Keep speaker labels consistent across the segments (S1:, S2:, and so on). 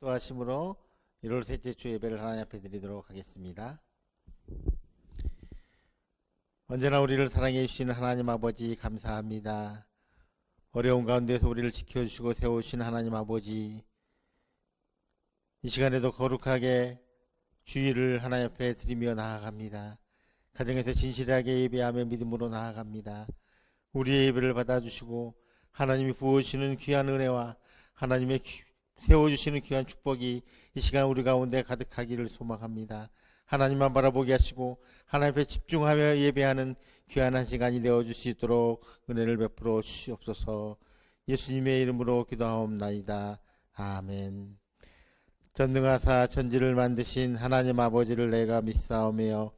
S1: 기도하심으로 1월 셋째 주 예배를 하나님 앞에 드리도록 하겠습니다. 언제나 우리를 사랑해 주시는 하나님 아버지 감사합니다. 어려운 가운데서 우리를 지켜주시고 세우신 하나님 아버지, 이 시간에도 거룩하게 주의를 하나님 앞에 드리며 나아갑니다. 가정에서 진실하게 예배하며 믿음으로 나아갑니다. 우리의 예배를 받아주시고 하나님이 부어주시는 귀한 은혜와 하나님의 세워주시는 귀한 축복이 이 시간 우리 가운데 가득하기를 소망합니다. 하나님만 바라보게 하시고 하나님 앞에 집중하며 예배하는 귀한 한 시간이 되어줄 수 있도록 은혜를 베풀어 주시옵소서. 예수님의 이름으로 기도하옵나이다. 아멘. 전능하사 천지를 만드신 하나님 아버지를 내가 믿사오며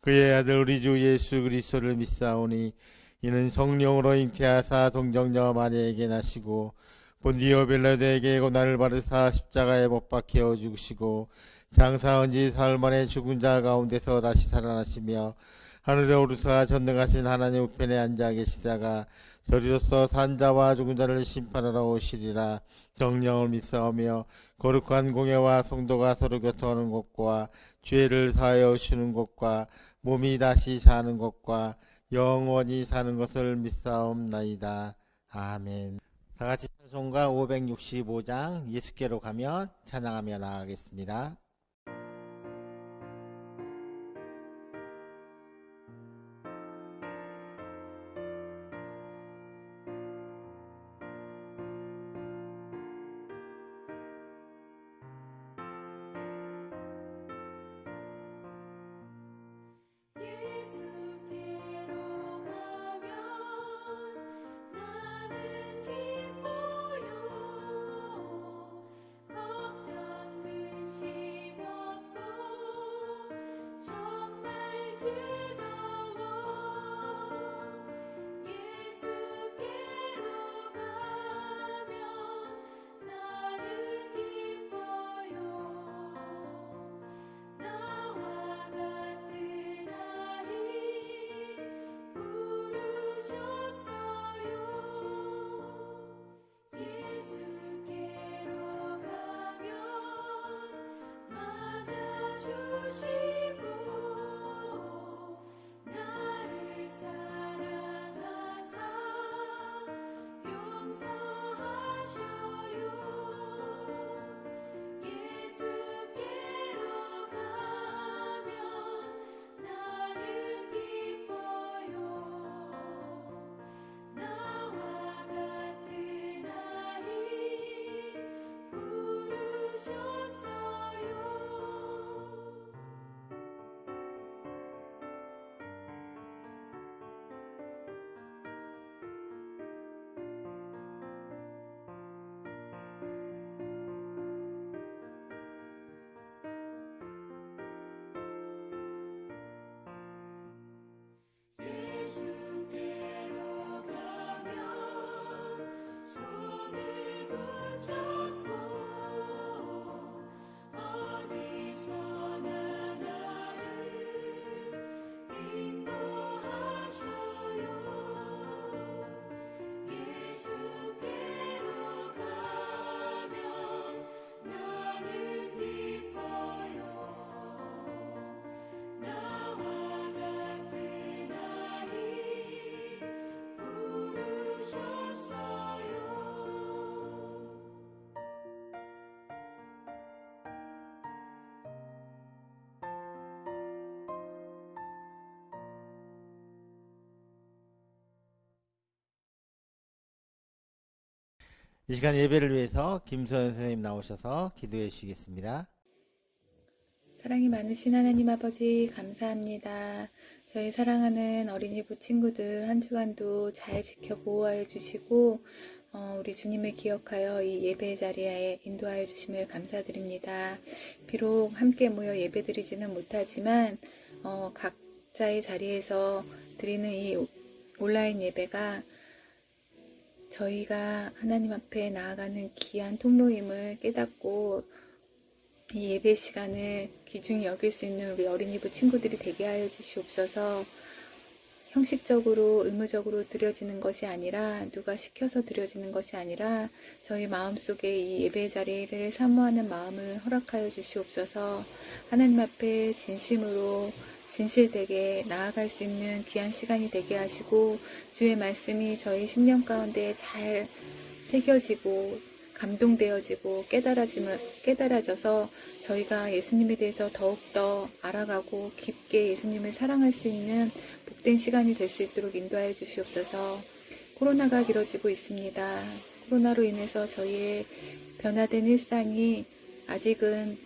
S1: 그의 아들 우리 주 예수 그리스도를 믿사오니 이는 성령으로 잉태하사 동정녀 마리아에게 나시고 본디오 빌라도에게 고난을 받으사 십자가에 못 박혀 죽으시고 장사한 지 사흘 만에 죽은 자 가운데서 다시 살아나시며 하늘에 오르사 전능하신 하나님 우편에 앉아 계시다가 저리로서 산자와 죽은 자를 심판하러 오시리라. 정령을 믿사오며 거룩한 공예와 성도가 서로 교통하는 것과 죄를 사하여 주시는 것과 몸이 다시 사는 것과 영원히 사는 것을 믿사옵나이다. 아멘. 다같이 찬송가 565장 예수께로 가면 찬양하며 나아가겠습니다. 이 시간 예배를 위해서 김서연 선생님 나오셔서 기도해 주시겠습니다.
S2: 사랑이 많으신 하나님 아버지 감사합니다. 저희 사랑하는 어린이부 친구들 한 주간도 잘 지켜 보호하여 주시고 우리 주님을 기억하여 이 예배 자리에 인도하여 주심을 감사드립니다. 비록 함께 모여 예배 드리지는 못하지만 각자의 자리에서 드리는 이 온라인 예배가 저희가 하나님 앞에 나아가는 귀한 통로임을 깨닫고 이 예배 시간을 귀중히 여길 수 있는 우리 어린이부 친구들이 되게 하여 주시옵소서. 형식적으로 의무적으로 드려지는 것이 아니라 누가 시켜서 드려지는 것이 아니라 저희 마음속에 이 예배 자리를 사모하는 마음을 허락하여 주시옵소서. 하나님 앞에 진심으로 진실되게 나아갈 수 있는 귀한 시간이 되게 하시고 주의 말씀이 저희 심령 가운데 잘 새겨지고 감동되어지고 깨달아져서 저희가 예수님에 대해서 더욱더 알아가고 깊게 예수님을 사랑할 수 있는 복된 시간이 될 수 있도록 인도하여 주시옵소서. 코로나가 길어지고 있습니다. 코로나로 인해서 저희의 변화된 일상이 아직은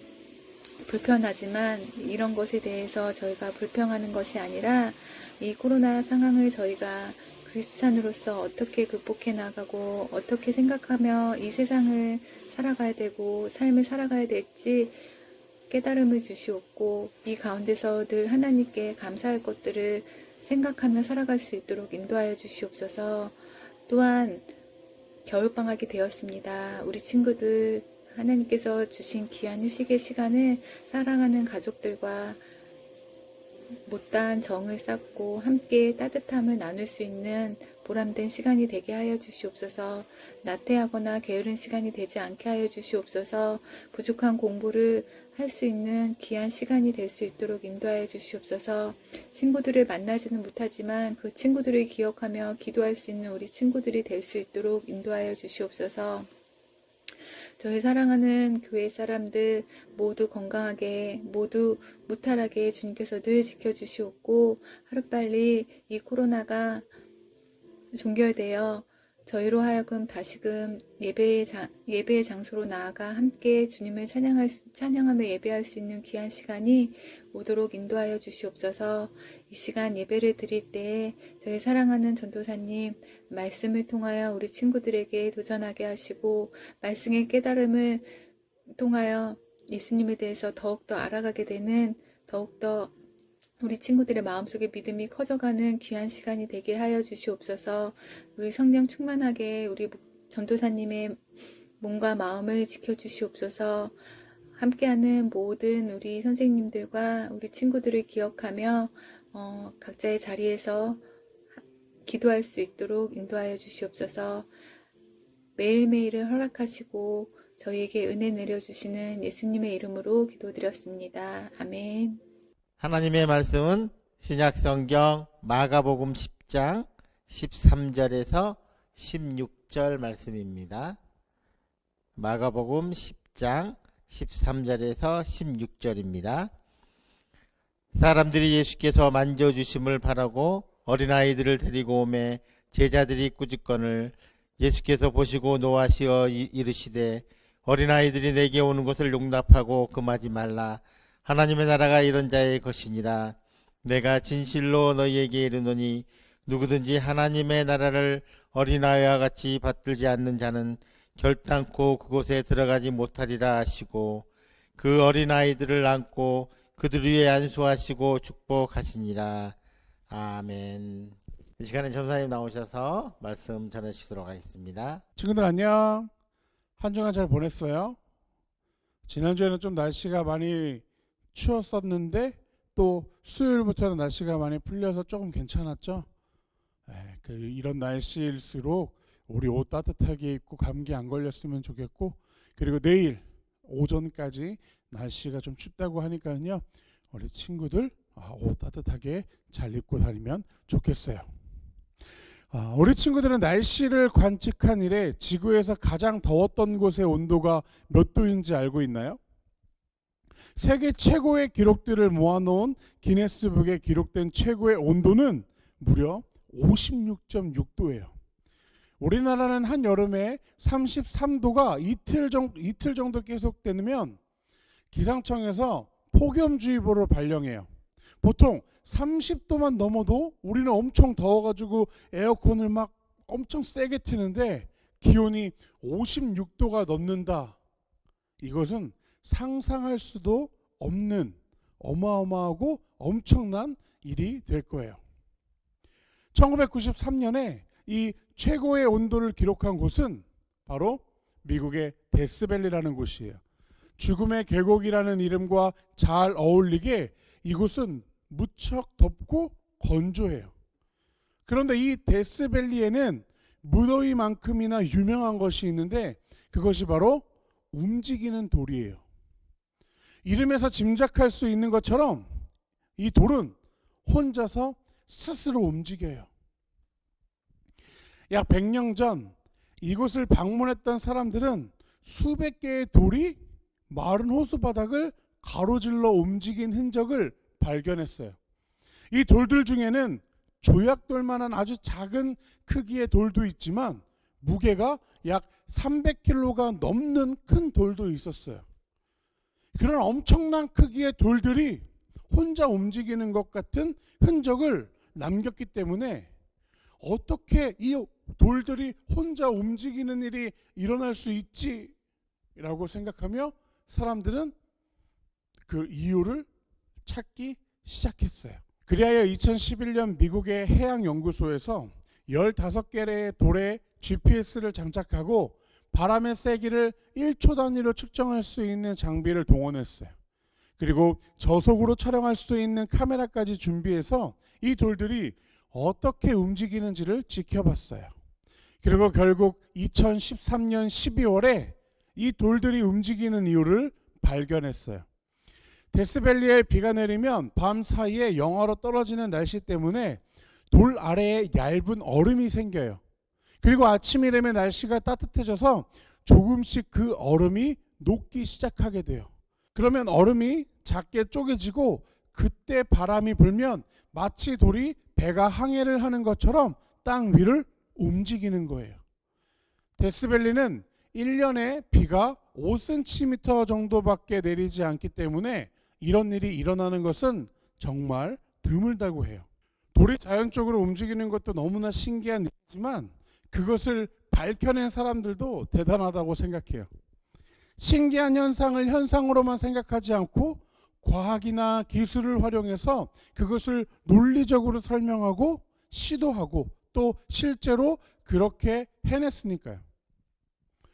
S2: 불편하지만 이런 것에 대해서 저희가 불평하는 것이 아니라 이 코로나 상황을 저희가 크리스찬으로서 어떻게 극복해 나가고 어떻게 생각하며 이 세상을 살아가야 되고 삶을 살아가야 될지 깨달음을 주시옵고 이 가운데서 늘 하나님께 감사할 것들을 생각하며 살아갈 수 있도록 인도하여 주시옵소서. 또한 겨울방학이 되었습니다. 우리 친구들 하나님께서 주신 귀한 휴식의 시간을 사랑하는 가족들과 못다한 정을 쌓고 함께 따뜻함을 나눌 수 있는 보람된 시간이 되게 하여 주시옵소서. 나태하거나 게으른 시간이 되지 않게 하여 주시옵소서. 부족한 공부를 할 수 있는 귀한 시간이 될 수 있도록 인도하여 주시옵소서. 친구들을 만나지는 못하지만 그 친구들을 기억하며 기도할 수 있는 우리 친구들이 될 수 있도록 인도하여 주시옵소서. 저희 사랑하는 교회 사람들 모두 건강하게 모두 무탈하게 주님께서 늘 지켜주시옵고 하루빨리 이 코로나가 종결되어 저희로 하여금 다시금 예배의 장소로 나아가 함께 주님을 찬양하며 예배할 수 있는 귀한 시간이 오도록 인도하여 주시옵소서. 이 시간 예배를 드릴 때에 저희 사랑하는 전도사님 말씀을 통하여 우리 친구들에게 도전하게 하시고 말씀의 깨달음을 통하여 예수님에 대해서 더욱더 알아가게 되는 더욱더 우리 친구들의 마음속에 믿음이 커져가는 귀한 시간이 되게 하여 주시옵소서. 우리 성령 충만하게 우리 전도사님의 몸과 마음을 지켜주시옵소서. 함께하는 모든 우리 선생님들과 우리 친구들을 기억하며 각자의 자리에서 기도할 수 있도록 인도하여 주시옵소서. 매일매일을 허락하시고 저희에게 은혜 내려주시는 예수님의 이름으로 기도드렸습니다. 아멘.
S1: 하나님의 말씀은 신약성경 마가복음 10장 13절에서 16절 말씀입니다. 마가복음 10장 13절에서 16절입니다. 사람들이 예수께서 만져주심을 바라고 어린아이들을 데리고 오매 제자들이 꾸짖거늘 예수께서 보시고 노하시어 이르시되 어린아이들이 내게 오는 것을 용납하고 금하지 말라. 하나님의 나라가 이런 자의 것이니라. 내가 진실로 너희에게 이르노니 누구든지 하나님의 나라를 어린아이와 같이 받들지 않는 자는 결단코 그곳에 들어가지 못하리라 하시고 그 어린아이들을 안고 그들 위에 안수하시고 축복하시니라. 아멘. 이 시간에 전사님 나오셔서 말씀 전해주시도록 하겠습니다.
S3: 친구들 안녕. 한 주간 잘 보냈어요? 지난주에는 좀 날씨가 많이 추웠었는데 또 수요일부터는 날씨가 많이 풀려서 조금 괜찮았죠? 이런 날씨일수록 우리 옷 따뜻하게 입고 감기 안 걸렸으면 좋겠고, 그리고 내일 오전까지 날씨가 좀 춥다고 하니까요 우리 친구들 옷 따뜻하게 잘 입고 다니면 좋겠어요. 우리 친구들은 날씨를 관측한 이래 지구에서 가장 더웠던 곳의 온도가 몇 도인지 알고 있나요? 세계 최고의 기록들을 모아놓은 기네스북에 기록된 최고의 온도는 무려 56.6도예요. 우리나라는 한여름에 33도가 이틀 정도 계속되면 기상청에서 폭염주의보를 발령해요. 보통 30도만 넘어도 우리는 엄청 더워가지고 에어컨을 막 엄청 세게 트는데 기온이 56도가 넘는다. 이것은 상상할 수도 없는 어마어마하고 엄청난 일이 될 거예요. 1993년에 이 최고의 온도를 기록한 곳은 바로 미국의 데스밸리라는 곳이에요. 죽음의 계곡이라는 이름과 잘 어울리게 이곳은 무척 덥고 건조해요. 그런데 이 데스밸리에는 무더위만큼이나 유명한 것이 있는데 그것이 바로 움직이는 돌이에요. 이름에서 짐작할 수 있는 것처럼 이 돌은 혼자서 스스로 움직여요. 약 100년 전 이곳을 방문했던 사람들은 수백 개의 돌이 마른 호수 바닥을 가로질러 움직인 흔적을 발견했어요. 이 돌들 중에는 조약돌만한 아주 작은 크기의 돌도 있지만 무게가 약 300kg가 넘는 큰 돌도 있었어요. 그런 엄청난 크기의 돌들이 혼자 움직이는 것 같은 흔적을 남겼기 때문에 어떻게 이 돌들이 혼자 움직이는 일이 일어날 수 있지라고 생각하며 사람들은 그 이유를 찾기 시작했어요. 그리하여 2011년 미국의 해양연구소에서 15개의 돌에 GPS를 장착하고 바람의 세기를 1초 단위로 측정할 수 있는 장비를 동원했어요. 그리고 저속으로 촬영할 수 있는 카메라까지 준비해서 이 돌들이 어떻게 움직이는지를 지켜봤어요. 그리고 결국 2013년 12월에 이 돌들이 움직이는 이유를 발견했어요. 데스밸리에 비가 내리면 밤 사이에 영하로 떨어지는 날씨 때문에 돌 아래에 얇은 얼음이 생겨요. 그리고 아침이 되면 날씨가 따뜻해져서 조금씩 그 얼음이 녹기 시작하게 돼요. 그러면 얼음이 작게 쪼개지고 그때 바람이 불면 마치 돌이 배가 항해를 하는 것처럼 땅 위를 움직이는 거예요. 데스밸리는 1년에 비가 5cm 정도밖에 내리지 않기 때문에 이런 일이 일어나는 것은 정말 드물다고 해요. 돌이 자연적으로 움직이는 것도 너무나 신기한 일이지만 그것을 밝혀낸 사람들도 대단하다고 생각해요. 신기한 현상을 현상으로만 생각하지 않고 과학이나 기술을 활용해서 그것을 논리적으로 설명하고 시도하고 또 실제로 그렇게 해냈으니까요.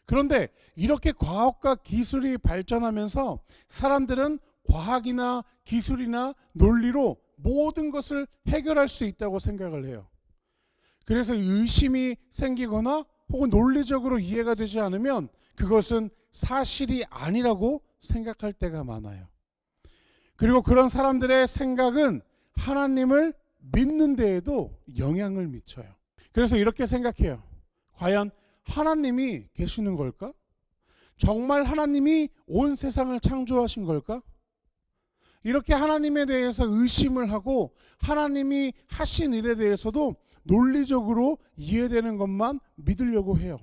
S3: 그런데 이렇게 과학과 기술이 발전하면서 사람들은 과학이나 기술이나 논리로 모든 것을 해결할 수 있다고 생각을 해요. 그래서 의심이 생기거나 혹은 논리적으로 이해가 되지 않으면 그것은 사실이 아니라고 생각할 때가 많아요. 그리고 그런 사람들의 생각은 하나님을 믿는 데에도 영향을 미쳐요. 그래서 이렇게 생각해요. 과연 하나님이 계시는 걸까? 정말 하나님이 온 세상을 창조하신 걸까? 이렇게 하나님에 대해서 의심을 하고 하나님이 하신 일에 대해서도 논리적으로 이해되는 것만 믿으려고 해요.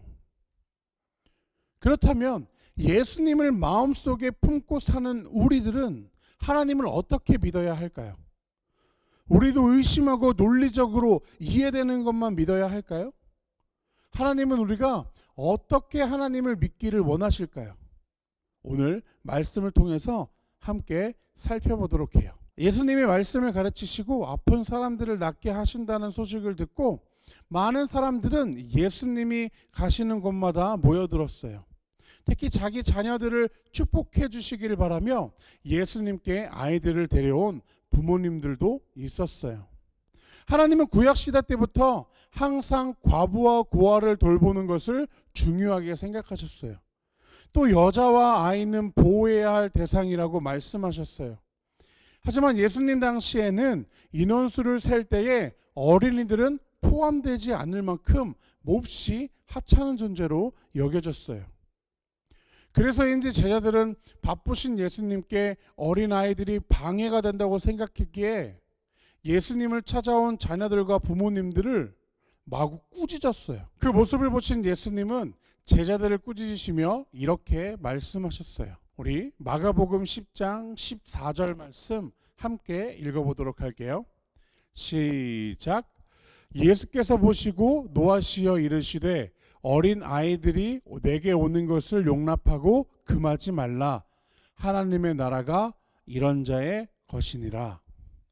S3: 그렇다면 예수님을 마음속에 품고 사는 우리들은 하나님을 어떻게 믿어야 할까요? 우리도 의심하고 논리적으로 이해되는 것만 믿어야 할까요? 하나님은 우리가 어떻게 하나님을 믿기를 원하실까요? 오늘 말씀을 통해서 함께 살펴보도록 해요. 예수님이 말씀을 가르치시고 아픈 사람들을 낫게 하신다는 소식을 듣고 많은 사람들은 예수님이 가시는 곳마다 모여들었어요. 특히 자기 자녀들을 축복해 주시길 바라며 예수님께 아이들을 데려온 부모님들도 있었어요. 하나님은 구약시대 때부터 항상 과부와 고아를 돌보는 것을 중요하게 생각하셨어요. 또 여자와 아이는 보호해야 할 대상이라고 말씀하셨어요. 하지만 예수님 당시에는 인원수를 셀 때에 어린이들은 포함되지 않을 만큼 몹시 하찮은 존재로 여겨졌어요. 그래서인지 제자들은 바쁘신 예수님께 어린아이들이 방해가 된다고 생각했기에 예수님을 찾아온 자녀들과 부모님들을 마구 꾸짖었어요. 그 모습을 보신 예수님은 제자들을 꾸짖으시며 이렇게 말씀하셨어요. 우리 마가복음 10장 14절 말씀 함께 읽어보도록 할게요. 시작. 예수께서 보시고 노하시어 이르시되 어린 아이들이 내게 오는 것을 용납하고 금하지 말라. 하나님의 나라가 이런 자의 것이니라.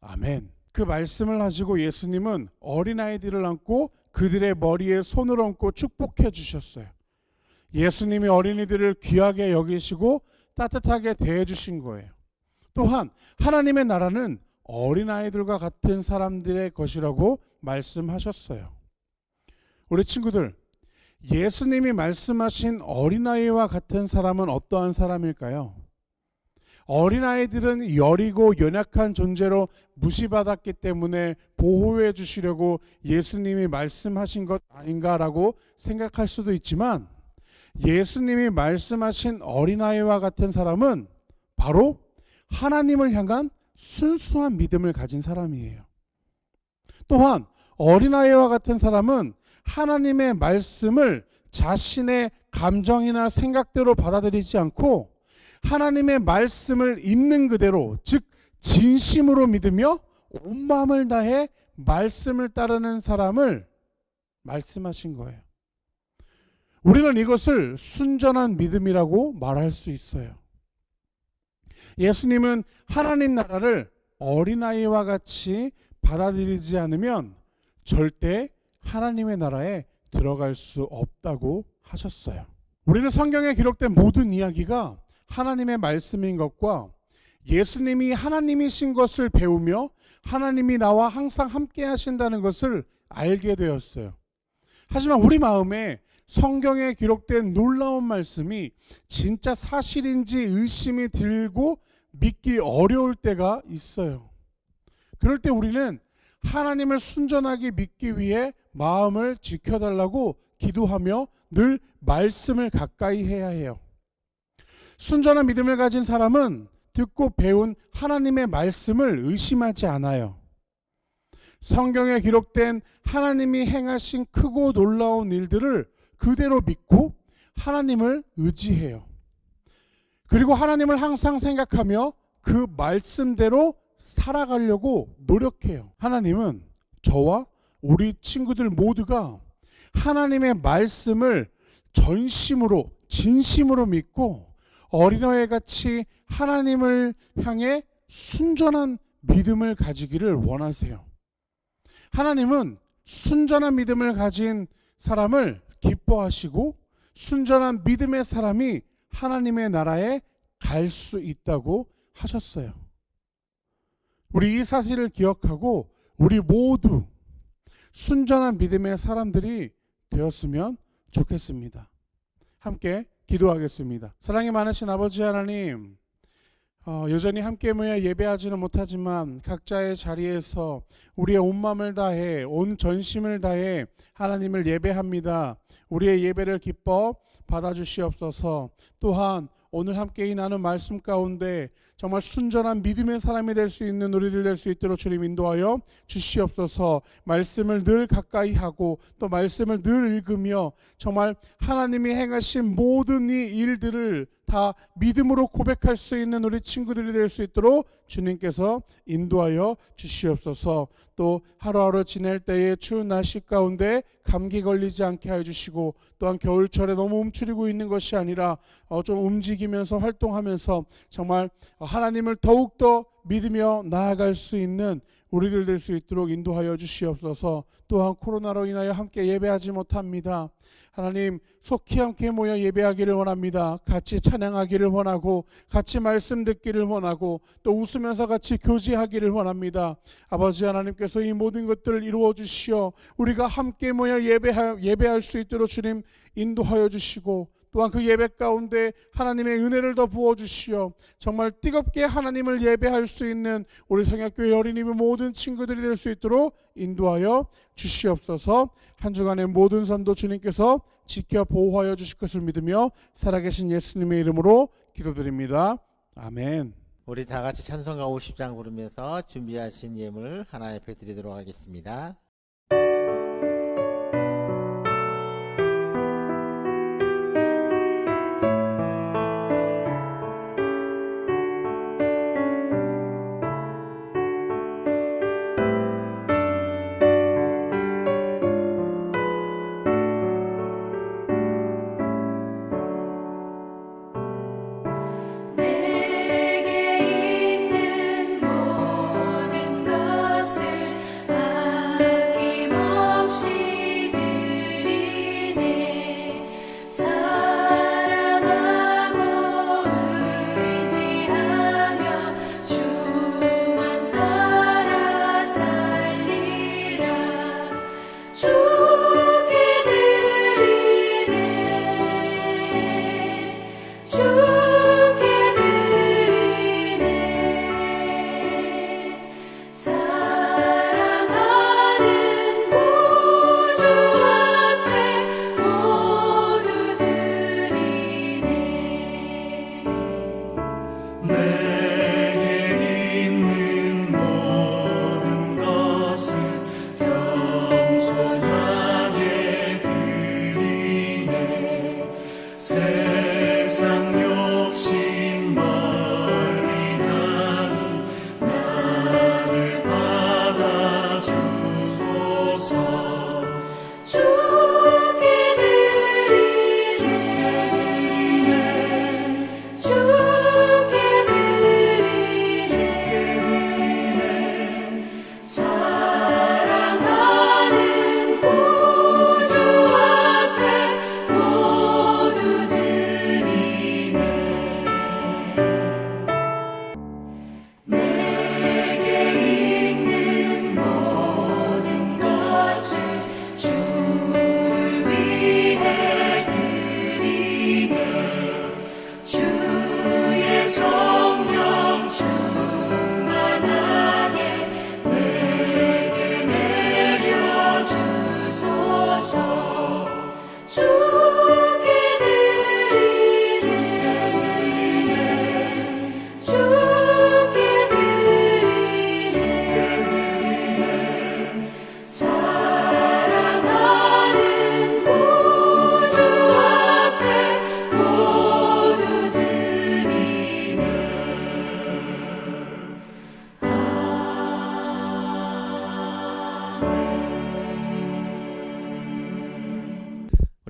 S3: 아멘. 그 말씀을 하시고 예수님은 어린 아이들을 안고 그들의 머리에 손을 얹고 축복해 주셨어요. 예수님이 어린이들을 귀하게 여기시고 따뜻하게 대해 주신 거예요. 또한 하나님의 나라는 어린아이들과 같은 사람들의 것이라고 말씀하셨어요. 우리 친구들, 예수님이 말씀하신 어린아이와 같은 사람은 어떠한 사람일까요? 어린아이들은 여리고 연약한 존재로 무시받았기 때문에 보호해 주시려고 예수님이 말씀하신 것 아닌가라고 생각할 수도 있지만, 예수님이 말씀하신 어린아이와 같은 사람은 바로 하나님을 향한 순수한 믿음을 가진 사람이에요. 또한 어린아이와 같은 사람은 하나님의 말씀을 자신의 감정이나 생각대로 받아들이지 않고 하나님의 말씀을 있는 그대로, 즉 진심으로 믿으며 온 마음을 다해 말씀을 따르는 사람을 말씀하신 거예요. 우리는 이것을 순전한 믿음이라고 말할 수 있어요. 예수님은 하나님 나라를 어린아이와 같이 받아들이지 않으면 절대 하나님의 나라에 들어갈 수 없다고 하셨어요. 우리는 성경에 기록된 모든 이야기가 하나님의 말씀인 것과 예수님이 하나님이신 것을 배우며 하나님이 나와 항상 함께 하신다는 것을 알게 되었어요. 하지만 우리 마음에 성경에 기록된 놀라운 말씀이 진짜 사실인지 의심이 들고 믿기 어려울 때가 있어요. 그럴 때 우리는 하나님을 순전하게 믿기 위해 마음을 지켜달라고 기도하며 늘 말씀을 가까이 해야 해요. 순전한 믿음을 가진 사람은 듣고 배운 하나님의 말씀을 의심하지 않아요. 성경에 기록된 하나님이 행하신 크고 놀라운 일들을 그대로 믿고 하나님을 의지해요. 그리고 하나님을 항상 생각하며 그 말씀대로 살아가려고 노력해요. 하나님은 저와 우리 친구들 모두가 하나님의 말씀을 전심으로 진심으로 믿고 어린아이 같이 하나님을 향해 순전한 믿음을 가지기를 원하세요. 하나님은 순전한 믿음을 가진 사람을 기뻐하시고 순전한 믿음의 사람이 하나님의 나라에 갈 수 있다고 하셨어요. 우리 이 사실을 기억하고 우리 모두 순전한 믿음의 사람들이 되었으면 좋겠습니다. 함께 기도하겠습니다. 사랑이 많으신 아버지 하나님, 여전히 함께 모여 예배하지는 못하지만 각자의 자리에서 우리의 온 마음을 다해 온 전심을 다해 하나님을 예배합니다. 우리의 예배를 기뻐 받아주시옵소서. 또한 오늘 함께 나눈 말씀 가운데 정말 순전한 믿음의 사람이 될 수 있는 우리들 될 수 있도록 주님 인도하여 주시옵소서. 말씀을 늘 가까이 하고 또 말씀을 늘 읽으며 정말 하나님이 행하신 모든 이 일들을 다 믿음으로 고백할 수 있는 우리 친구들이 될 수 있도록 주님께서 인도하여 주시옵소서. 또 하루하루 지낼 때에 추운 날씨 가운데 감기 걸리지 않게 하여 주시고, 또한 겨울철에 너무 움츠리고 있는 것이 아니라 좀 움직이면서 활동하면서 정말 하나님을 더욱더 믿으며 나아갈 수 있는 우리들 될 수 있도록 인도하여 주시옵소서. 또한 코로나로 인하여 함께 예배하지 못합니다. 하나님, 속히 함께 모여 예배하기를 원합니다. 같이 찬양하기를 원하고 같이 말씀 듣기를 원하고 또 웃으면서 같이 교제하기를 원합니다. 아버지 하나님께서 이 모든 것들을 이루어 주시어 우리가 함께 모여 예배할 수 있도록 주님 인도하여 주시고, 또한 그 예배 가운데 하나님의 은혜를 더 부어주시어 정말 뜨겁게 하나님을 예배할 수 있는 우리 성약교회 어린이의 모든 친구들이 될 수 있도록 인도하여 주시옵소서. 한 주간의 모든 삶도 주님께서 지켜 보호하여 주실 것을 믿으며 살아계신 예수님의 이름으로 기도드립니다. 아멘.
S1: 우리 다 같이 찬송가 50장 부르면서 준비하신 예물 하나 옆에 드리도록 하겠습니다.
S4: 내게 있는 모든 것을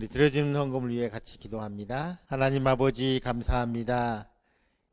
S1: 우리 드려지는 헌금을 위해 같이 기도합니다. 하나님 아버지 감사합니다.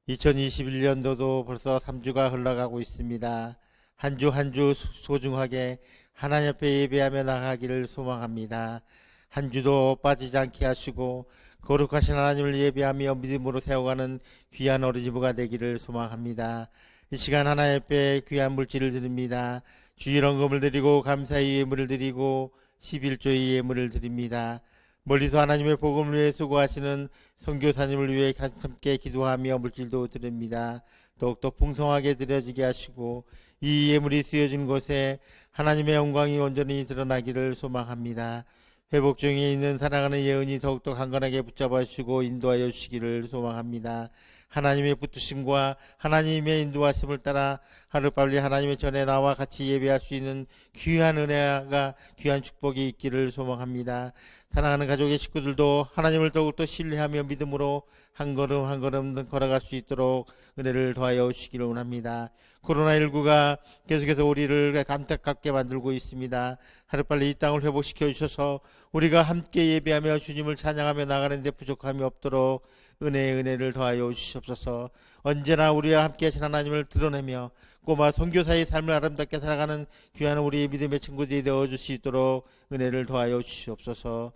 S1: 2021년도도 벌써 3주가 흘러가고 있습니다. 한 주 한 주 소중하게 하나님 앞에 예배하며 나가기를 소망합니다. 한 주도 빠지지 않게 하시고 거룩하신 하나님을 예배하며 믿음으로 세워가는 귀한 어린이부가 되기를 소망합니다. 이 시간 하나님 앞에 귀한 물질을 드립니다. 주일 헌금을 드리고 감사의 예물을 드리고 11조의 예물을 드립니다. 멀리서 하나님의 복음을 위해 수고하시는 선교사님을 위해 함께 기도하며 물질도 드립니다. 더욱더 풍성하게 드려지게 하시고 이 예물이 쓰여진 곳에 하나님의 영광이 온전히 드러나기를 소망합니다. 회복 중에 있는 사랑하는 예언이 더욱더 강건하게 붙잡아 주시고 인도하여 주시기를 소망합니다. 하나님의 붙드심과 하나님의 인도하심을 따라 하루빨리 하나님의 전에 나와 같이 예배할 수 있는 귀한 은혜가 귀한 축복이 있기를 소망합니다. 사랑하는 가족의 식구들도 하나님을 더욱더 신뢰하며 믿음으로 한 걸음 한 걸음 걸어갈 수 있도록 은혜를 더하여 주시기를 원합니다. 코로나19가 계속해서 우리를 안타깝게 만들고 있습니다. 하루빨리 이 땅을 회복시켜 주셔서 우리가 함께 예배하며 주님을 찬양하며 나가는 데 부족함이 없도록 은혜를 더하여 주시옵소서. 언제나 우리와 함께 하신 하나님을 드러내며 꼬마 선교사의 삶을 아름답게 살아가는 귀한 우리 믿음의 친구들이 되어줄 수 있도록 은혜를 더하여 주시옵소서.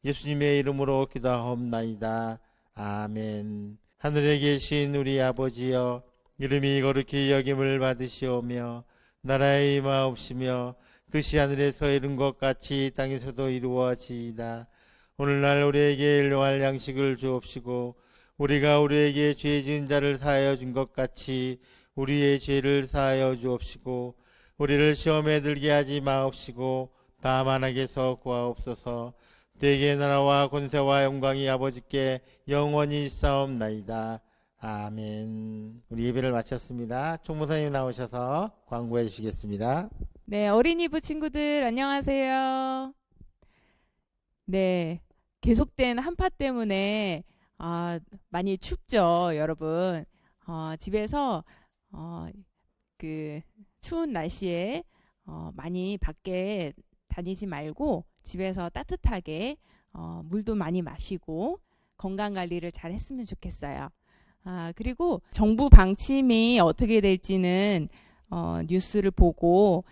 S1: 예수님의 이름으로 기도하옵나이다. 아멘. 하늘에 계신 우리 아버지여, 이름이 거룩히 여김을 받으시오며 나라의 임하옵시며 뜻이 하늘에서 이룬 것 같이 땅에서도 이루어지이다. 오늘날 우리에게 일용할 양식을 주옵시고 우리가 우리에게 죄 지은 자를 사하여 준 것 같이 우리의 죄를 사하여 주옵시고 우리를 시험에 들게 하지 마옵시고 다만 악에서 구하옵소서. 대개 나라와 권세와 영광이 아버지께 영원히 있사옵나이다. 아멘. 우리 예배를 마쳤습니다. 총무사님 나오셔서 광고해 주시겠습니다.
S4: 네, 어린이부 친구들 안녕하세요. 네, 계속된 한파 때문에 많이 춥죠, 여러분. 집에서 그 추운 날씨에 많이 밖에 다니지 말고 집에서 따뜻하게 물도 많이 마시고 건강 관리를 잘 했으면 좋겠어요. 그리고 정부 방침이 어떻게 될지는 뉴스를 보고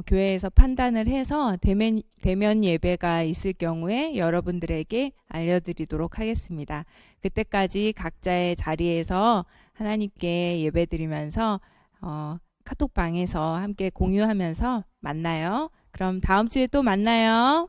S4: 교회에서 판단을 해서 대면 예배가 있을 경우에 여러분들에게 알려드리도록 하겠습니다. 그때까지 각자의 자리에서 하나님께 예배드리면서 카톡방에서 함께 공유하면서 만나요. 그럼 다음 주에 또 만나요.